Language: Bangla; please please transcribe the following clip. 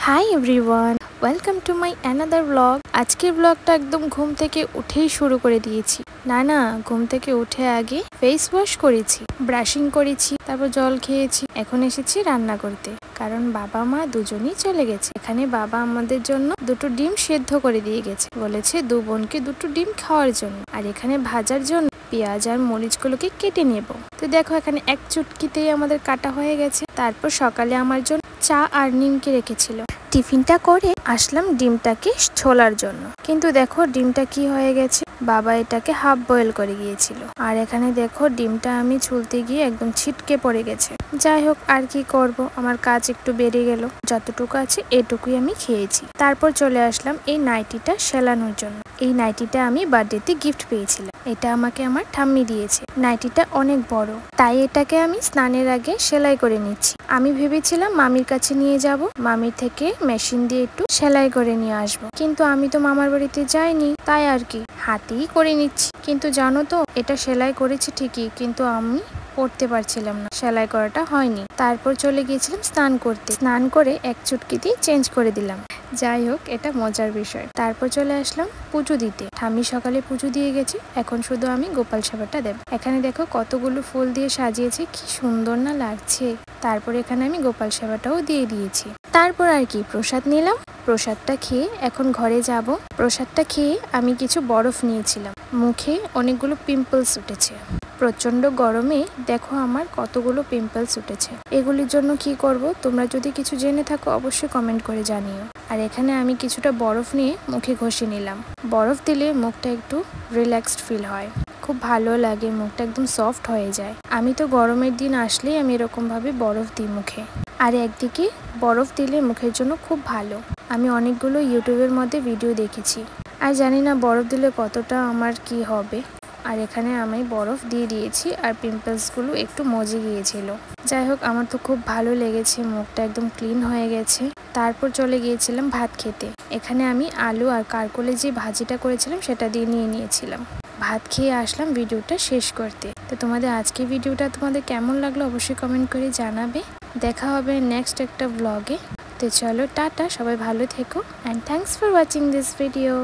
Hi everyone, welcome to my another blog. আজকের ব্লগটা একদম ঘুম থেকে উঠেই শুরু করে দিয়েছি। না ঘুম থেকে উঠে আগে ফেস ওয়াশ করেছি, ব্রাশিং করেছি, তারপর জল খেয়েছি। এখন এসেছি রান্না করতে, কারণ বাবা মা দুজনেই চলে গেছে। এখানে বাবা আমাদের জন্য দুটো ডিম সেদ্ধ করে দিয়ে গেছে, বলেছে দু বোনকে দুটো ডিম খাওয়ার জন্য। আর এখানে ভাজার জন্য পেঁয়াজ আর মরিচগুলোকে কেটে নেব। তো দেখো এখানে এক চুটকিতেই আমাদের কাটা হয়ে গেছে। তারপর সকালে আমার জন্য চা আর নিমকি রেখেছিল। টিফিনটা করে আসলাম ডিমটাকে ছোলার জন্য, কিন্তু দেখো ডিমটা কি হয়ে গেছে, বাবা এটাকে হাফ বয়েল করে গিয়েছিল। আর এখানে দেখো ডিমটা আমি ছুলতে গিয়ে একদম ছিটকে পড়ে গেছে। যাই হোক, আর কি করব, আমার কাজ একটু বেড়ে গেল। যতটুকু আছে এটুকুই আমি খেয়েছি। তারপর চলে আসলাম এই নাইটিটা সেলানোর জন্য। এই নাইটিটা আমি বার্থডেতে গিফট পেয়েছিলাম। এটা আমাকে আমার ঠাম্মি দিয়েছে। নাইটিটা অনেক বড়, তাই এটাকে আমি স্নানের আগে সেলাই করে নিচ্ছি। আমি ভেবেছিলাম মামির কাছে নিয়ে যাব, মামির থেকে মেশিন দিয়ে একটু সেলাই করে নিয়ে আসবো, কিন্তু আমি তো মামার বাড়িতে যাইনি, তাই আর কি হাতেই করে নিচ্ছি। কিন্তু জানো তো, এটা সেলাই করেছি ঠিকই, কিন্তু আমি পড়তে পারছিলাম না, সেলাই করাটা হয়নি। তারপর চলে গিয়েছিলাম স্নান করতে। স্নান করে এক চুটকিতেই চেঞ্জ করে দিলাম। যাই হোক, এটা মজার বিষয়। তারপর চলে আসলাম পুজো দিতে। ঠাম্মি সকালে পুজো দিয়ে গেছে, এখন শুধু আমি গোপাল সেবাটা দেব। এখানে দেখো কতগুলো ফুল দিয়ে সাজিয়েছে, কি সুন্দর না লাগছে। তারপর এখানে আমি গোপাল সেবাটাও দিয়ে দিয়েছি। তারপর আর কি প্রসাদ নিলাম। প্রসাদটা খেয়ে এখন ঘরে যাব। প্রসাদটা খেয়ে আমি কিছু বরফ নিয়েছিলাম। মুখে অনেকগুলো পিম্পলস উঠেছে। প্রচন্ড গরমে দেখো আমার কতগুলো পিম্পলস উঠেছে। এগুলির জন্য কি করব, তোমরা যদি কিছু জেনে থাকো অবশ্যই কমেন্ট করে জানিও। আর এখানে আমি কিছুটা বরফ নিয়ে মুখে ঘষে নিলাম। বরফ দিলে মুখটা একটু রিল্যাক্সড ফিল হয়, খুব ভালো লাগে, মুখটা একদম সফট হয়ে যায়। আমি তো গরমের দিন আসলেই আমি এরকম ভাবে বরফ দিই মুখে। আর একদিকে বরফ দিলে মুখের জন্য খুব ভালো। আমি অনেকগুলো ইউটিউবের মধ্যে ভিডিও দেখেছি, আর জানি না বরফ দিলে কতটা আমার কি হবে। আর এখানে আমি বরফ দিয়ে দিয়েছি, আর পিম্পলসগুলো একটু মজে গিয়েছিল। যাই হোক, আমার তো খুব ভালো লেগেছে, মুখটা একদম ক্লিন হয়ে গেছে। তারপর চলে গিয়েছিলাম ভাত খেতে। এখানে আমি আলু আর কারকলে যে ভাজিটা করেছিলাম সেটা দিয়ে নিয়ে নিয়েছিলাম। ভাত খেয়ে আসলাম ভিডিওটা শেষ করতে। তো তোমাদের আজকে ভিডিওটা তোমাদের কেমন লাগলো অবশ্যই কমেন্ট করে জানাবে। দেখা হবে নেক্সট একটা ব্লগে। তো চলো টাটা, সবাই ভালো থেকো, and thanks for watching this video.